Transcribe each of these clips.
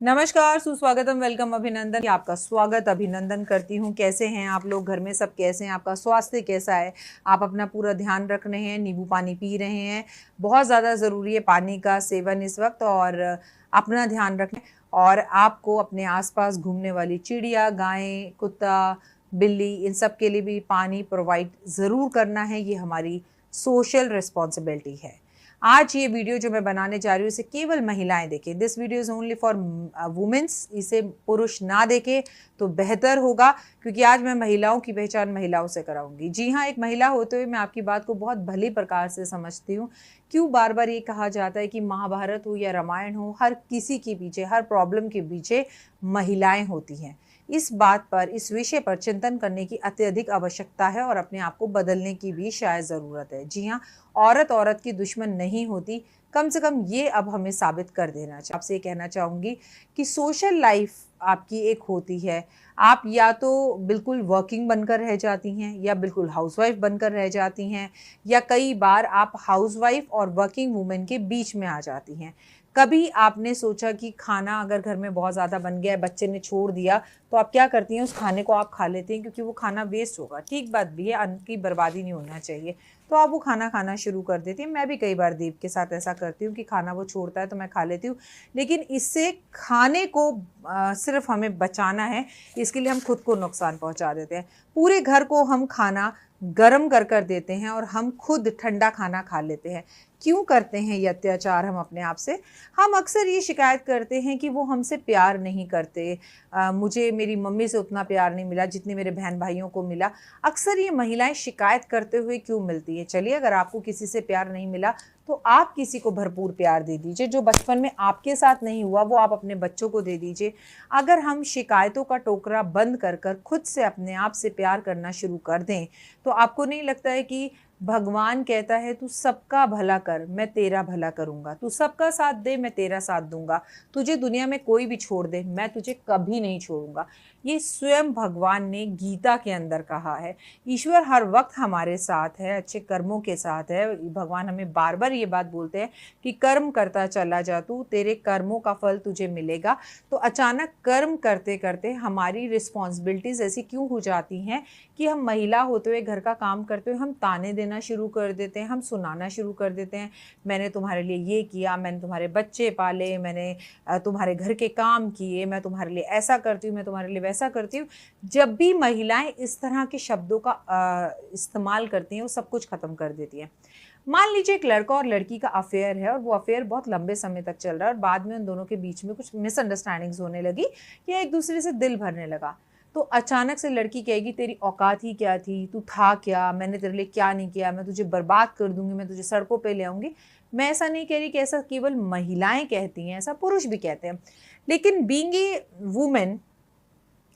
नमस्कार, सुस्वागतम, वेलकम, अभिनंदन। आपका स्वागत अभिनंदन करती हूँ। कैसे हैं आप लोग? घर में सब कैसे हैं? आपका स्वास्थ्य कैसा है? आप अपना पूरा ध्यान रख रहे हैं, नींबू पानी पी रहे हैं। बहुत ज़्यादा ज़रूरी है पानी का सेवन इस वक्त, और अपना ध्यान रखें। और आपको अपने आसपास घूमने वाली चिड़िया, गायें, कुत्ता, बिल्ली, इन सब के लिए भी पानी प्रोवाइड ज़रूर करना है। ये हमारी सोशल रिस्पॉन्सिबिलिटी है। आज ये वीडियो जो मैं बनाने जा रही हूँ इसे केवल महिलाएं देखें। This video is only for womens. इसे पुरुष ना देखें तो बेहतर होगा, क्योंकि आज मैं महिलाओं की पहचान महिलाओं से कराऊंगी। जी हाँ, एक महिला होते हुए मैं आपकी बात को बहुत भली प्रकार से समझती हूँ। क्यों बार बार ये कहा जाता है कि महाभारत हो या रामायण हो, हर किसी के पीछे, हर प्रॉब्लम के पीछे महिलाएं होती हैं। इस बात पर, इस विषय पर चिंतन करने की अत्यधिक आवश्यकता है, और अपने आप को बदलने की भी शायद ज़रूरत है। जी हाँ, औरत औरत की दुश्मन नहीं होती। कम से कम ये अब हमें साबित कर देना चाहिए। आपसे ये कहना चाहूँगी कि सोशल लाइफ आपकी एक होती है। आप या तो बिल्कुल वर्किंग बनकर रह जाती हैं, या बिल्कुल हाउसवाइफ बनकर रह जाती हैं, या कई बार आप हाउसवाइफ और वर्किंग वूमेन के बीच में आ जाती हैं। कभी आपने सोचा कि खाना अगर घर में बहुत ज़्यादा बन गया है, बच्चे ने छोड़ दिया, तो आप क्या करती हैं? उस खाने को आप खा लेती हैं, क्योंकि वो खाना वेस्ट होगा। ठीक बात भी है, अन्न की बर्बादी नहीं होना चाहिए, तो आप वो खाना खाना शुरू कर देती हैं। मैं भी कई बार दीप के साथ ऐसा करती हूँ कि खाना वो छोड़ता है तो मैं खा लेती हूँ। लेकिन इससे खाने को सिर्फ हमें बचाना है, इसके लिए हम खुद को नुकसान पहुँचा देते हैं। पूरे घर को हम खाना गरम कर कर देते हैं, और हम खुद ठंडा खाना खा लेते हैं। क्यों करते हैं ये अत्याचार हम अपने आप से? हम अक्सर ये शिकायत करते हैं कि वो हमसे प्यार नहीं करते। मुझे मेरी मम्मी से उतना प्यार नहीं मिला जितने मेरे बहन भाइयों को मिला। अक्सर ये महिलाएं शिकायत करते हुए क्यों मिलती है? चलिए, अगर आपको किसी से प्यार नहीं मिला तो आप किसी को भरपूर प्यार दे दीजिए। जो बचपन में आपके साथ नहीं हुआ वो आप अपने बच्चों को दे दीजिए। अगर हम शिकायतों का टोकरा बंद कर कर खुद से अपने आप से प्यार करना शुरू कर दें, तो आपको नहीं लगता है कि भगवान कहता है, तू सबका भला कर, मैं तेरा भला करूंगा। तू सबका साथ दे, मैं तेरा साथ दूंगा। तुझे दुनिया में कोई भी छोड़ दे, मैं तुझे कभी नहीं छोड़ूंगा। ये स्वयं भगवान ने गीता के अंदर कहा है। ईश्वर हर वक्त हमारे साथ है, अच्छे कर्मों के साथ है। भगवान हमें बार बार ये बात बोलते हैं कि कर्म करता चला जा, तू तेरे कर्मों का फल तुझे मिलेगा। तो अचानक कर्म करते करते हमारी रिस्पॉन्सिबिलिटीज ऐसी क्यों हो जाती हैं कि हम महिला होते हुए, घर का काम करते हुए, हम ताने देना शुरू कर देते हैं, हम सुनाना शुरू कर देते हैं। मैंने तुम्हारे लिए ये किया, मैंने तुम्हारे बच्चे पाले, मैंने तुम्हारे घर के काम किए, मैं तुम्हारे लिए ऐसा करती हूँ, मैं तुम्हारे लिए वैसा करती हूँ। जब भी महिलाएं इस तरह के शब्दों का इस्तेमाल करती हैं, वो सब कुछ ख़त्म कर देती हैं। मान लीजिए एक लड़का और लड़की का अफेयर है, और वो अफेयर बहुत लंबे समय तक चल रहा है, और बाद में उन दोनों के बीच में कुछ मिसअंडरस्टैंडिंग्स होने लगी, या एक दूसरे से दिल भरने लगा। तो अचानक से लड़की कहेगी, तेरी औकात ही क्या थी, तू था क्या, मैंने तेरे लिए क्या नहीं किया, मैं तुझे बर्बाद कर दूंगी, मैं तुझे सड़कों पे ले आऊंगी। मैं ऐसा नहीं कह रही कि ऐसा केवल महिलाएं कहती हैं, ऐसा पुरुष भी कहते हैं। लेकिन बीइंग ए वुमेन,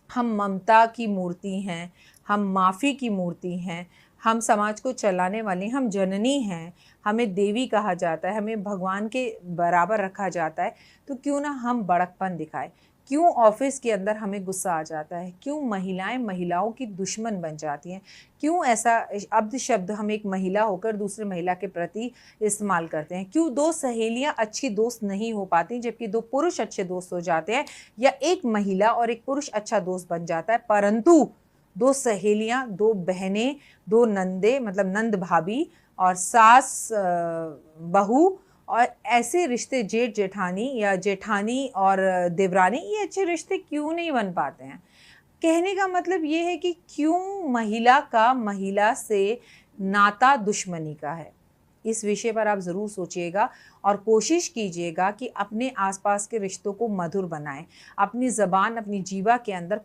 हम ममता की मूर्ति हैं, हम माफ़ी की मूर्ति हैं, हम समाज को चलाने वाली, हम जननी हैं, हमें देवी कहा जाता है, हमें भगवान के बराबर रखा जाता है। तो क्यों ना हम बड़कपन दिखाएं? क्यों ऑफिस के अंदर हमें गुस्सा आ जाता है? क्यों महिलाएं महिलाओं की दुश्मन बन जाती हैं? क्यों ऐसा अब्द शब्द हम एक महिला होकर दूसरे महिला के प्रति इस्तेमाल करते हैं? क्यों दो सहेलियां अच्छी दोस्त नहीं हो पाती जबकि दो पुरुष अच्छे दोस्त हो जाते हैं, या एक महिला और एक पुरुष अच्छा दोस्त बन जाता है, परंतु दो सहेलियां, दो बहनें, दो नंदे, मतलब नंद भाभी और सास बहू, और ऐसे रिश्ते, जेठ जेठानी या जेठानी और देवरानी, ये अच्छे रिश्ते क्यों नहीं बन पाते हैं? कहने का मतलब ये है कि क्यों महिला का महिला से नाता दुश्मनी का है? इस विषय पर आप ज़रूर सोचिएगा, और कोशिश कीजिएगा कि अपने आसपास के रिश्तों को मधुर बनाएं। अपनी ज़बान, अपनी जीवा के अंदर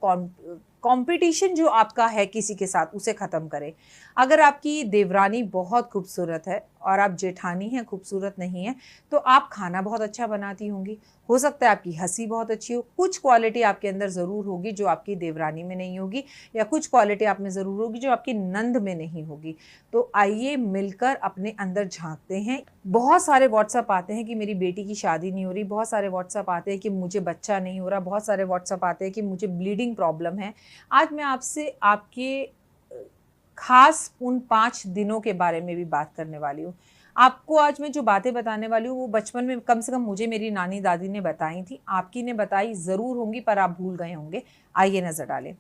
कंपटीशन जो आपका है किसी के साथ, उसे ख़त्म करें। अगर आपकी देवरानी बहुत खूबसूरत है और आप जेठानी हैं, खूबसूरत नहीं है, तो आप खाना बहुत अच्छा बनाती होंगी। हो सकता है आपकी हंसी बहुत अच्छी हो। कुछ क्वालिटी आपके अंदर ज़रूर होगी जो आपकी देवरानी में नहीं होगी, या कुछ क्वालिटी आप में ज़रूर होगी जो आपकी नंद में नहीं होगी। तो आइए मिलकर अपने अंदर झांकते हैं। बहुत सारे व्हाट्सअप आते हैं कि मेरी बेटी की शादी नहीं हो रही, बहुत सारे व्हाट्सअप आते हैं कि मुझे बच्चा नहीं हो रहा, बहुत सारे व्हाट्सअप आते हैं कि मुझे ब्लीडिंग प्रॉब्लम है। आज मैं आपसे आपके खास उन 5 दिनों के बारे में भी बात करने वाली हूँ। आपको आज मैं जो बातें बताने वाली हूँ वो बचपन में कम से कम मुझे मेरी नानी दादी ने बताई थी, आपकी ने बताई ज़रूर होंगी पर आप भूल गए होंगे। आइए नज़र डालें।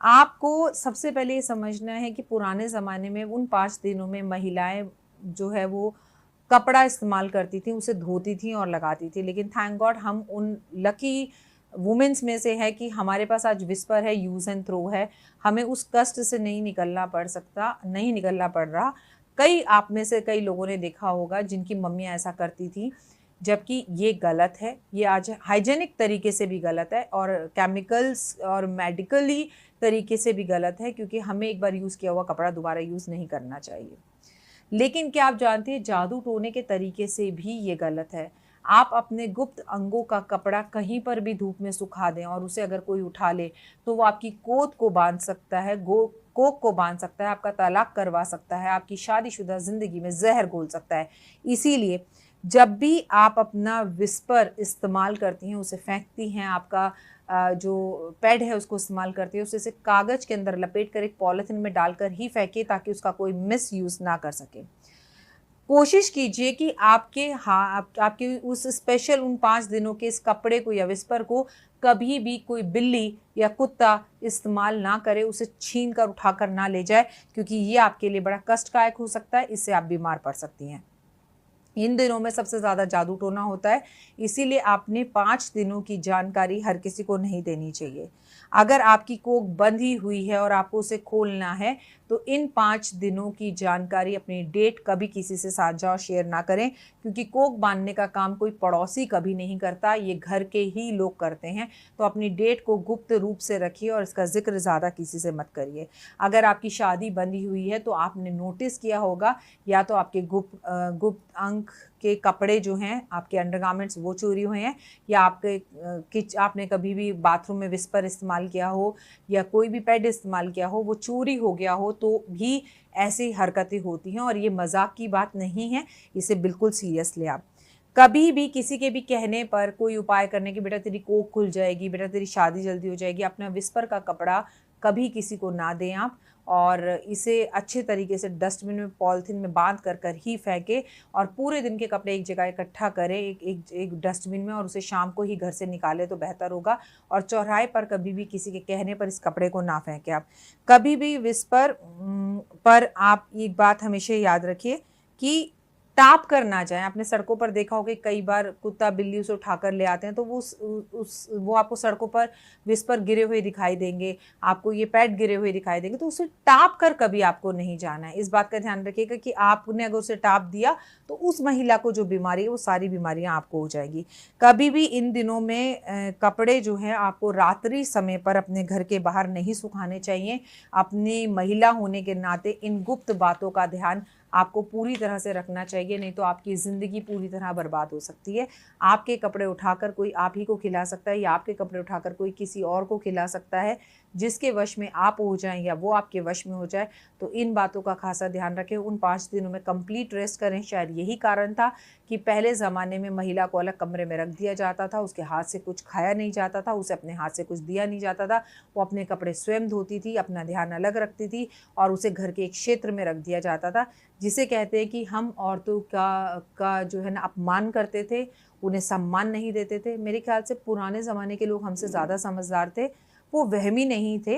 आपको सबसे पहले ये समझना है कि पुराने ज़माने में उन 5 दिनों में महिलाएं जो है वो कपड़ा इस्तेमाल करती थी, उसे धोती थी और लगाती थी। लेकिन थैंक गॉड हम उन लकी वुमेन्स में से है कि हमारे पास आज विस्पर है, यूज़ एंड थ्रो है। हमें उस कष्ट से नहीं निकलना पड़ रहा। कई आप में से कई लोगों ने देखा होगा जिनकी मम्मियाँ ऐसा करती थी, जबकि ये गलत है। ये आज हाइजीनिक तरीके से भी गलत है और केमिकल्स और मेडिकली तरीके से भी गलत है, क्योंकि हमें एक बार यूज़ किया हुआ कपड़ा दोबारा यूज़ नहीं करना चाहिए। लेकिन क्या आप जानते हैं जादू टोने के तरीके से भी ये गलत है। आप अपने गुप्त अंगों का कपड़ा कहीं पर भी धूप में सुखा दें और उसे अगर कोई उठा ले तो वो आपकी कोत को बांध सकता है, कोक को बांध सकता है, आपका तलाक करवा सकता है, आपकी शादीशुदा ज़िंदगी में ज़हर घोल सकता है। इसीलिए जब भी आप अपना विस्पर इस्तेमाल करती हैं, उसे फेंकती हैं, आपका जो पैड है उसको इस्तेमाल करती है, उसे कागज़ के अंदर लपेट कर एक पॉलीथिन में डालकर ही फेंके ताकि उसका कोई मिस यूज़ ना कर सके। कोशिश कीजिए कि आपके उस स्पेशल उन 5 दिनों के इस कपड़े को या विस्पर को कभी भी कोई बिल्ली या कुत्ता इस्तेमाल ना करे, उसे छीन कर उठा कर ना ले जाए, क्योंकि ये आपके लिए बड़ा कष्टदायक हो सकता है, इससे आप बीमार पड़ सकती हैं। इन दिनों में सबसे ज़्यादा जादू टोना होता है, इसीलिए आपने 5 दिनों की जानकारी हर किसी को नहीं देनी चाहिए। अगर आपकी कोख बंधी हुई है और आपको उसे खोलना है तो इन 5 दिनों की जानकारी, अपनी डेट कभी किसी से साझा और शेयर ना करें, क्योंकि कोख बांधने का काम कोई पड़ोसी कभी नहीं करता, ये घर के ही लोग करते हैं। तो अपनी डेट को गुप्त रूप से रखिए और इसका जिक्र ज़्यादा किसी से मत करिए। अगर आपकी शादी बंधी हुई है तो आपने नोटिस किया होगा या तो आपके गुप्त अंग के कपड़े जो हैं, आपके अंडरगारमेंट्स वो चोरी हुए हैं, या आपने कभी भी बाथरूम में विस्पर इस्तेमाल किया हो या कोई भी पैड इस्तेमाल किया हो, वो चोरी हो गया हो, तो भी ऐसी हरकतें होती हैं और ये मजाक की बात नहीं है, इसे बिल्कुल सीरियस लें आप। कभी भी किसी के भी कहने पर कोई उपाय करने की, बेटा तेरी कोख खुल जाएगी, बेटा तेरी शादी जल्दी हो जाएगी, अपना विस्पर का कपड़ा कभी किसी को ना दें आप, और इसे अच्छे तरीके से डस्टबिन में पॉलिथीन में बांध कर ही फेंकें और पूरे दिन के कपड़े एक जगह इकट्ठा करें एक डस्टबिन में और उसे शाम को ही घर से निकालें तो बेहतर होगा। और चौराहे पर कभी भी किसी के कहने पर इस कपड़े को ना फेंकें आप। कभी भी विस्पर पर आप एक बात हमेशा याद रखिए कि टाप कर ना जाएं। आपने सड़कों पर देखा होगा कि कई बार कुत्ता बिल्ली उसे उठाकर ले आते हैं, तो वो आपको सड़कों पर विस्पर गिरे हुए दिखाई देंगे, आपको ये पैड गिरे हुए दिखाई देंगे, तो उसे टाप कर कभी आपको नहीं जाना है। इस बात का ध्यान रखिएगा कि आपने अगर उसे टाप दिया तो उस महिला को जो बीमारी है वो सारी बीमारियां आपको हो जाएगी। कभी भी इन दिनों में कपड़े जो हैं आपको रात्रि समय पर अपने घर के बाहर नहीं सुखाने चाहिए। अपनी महिला होने के नाते इन गुप्त बातों का ध्यान आपको पूरी तरह से रखना चाहिए, नहीं तो आपकी ज़िंदगी पूरी तरह बर्बाद हो सकती है। आपके कपड़े उठाकर कोई आप ही को खिला सकता है या आपके कपड़े उठाकर कोई किसी और को खिला सकता है। जिसके वश में आप हो जाएं या वो आपके वश में हो जाए, तो इन बातों का खासा ध्यान रखें। उन 5 दिनों में कंप्लीट रेस्ट करें। शायद यही कारण था कि पहले ज़माने में महिला को अलग कमरे में रख दिया जाता था, उसके हाथ से कुछ खाया नहीं जाता था, उसे अपने हाथ से कुछ दिया नहीं जाता था, वो अपने कपड़े स्वयं धोती थी, अपना ध्यान अलग रखती थी और उसे घर के एक क्षेत्र में रख दिया जाता था, जिसे कहते हैं कि हम औरतों का जो है ना अपमान करते थे, उन्हें सम्मान नहीं देते थे। मेरे ख्याल से पुराने ज़माने के लोग हमसे ज़्यादा समझदार थे, वो वहमी नहीं थे।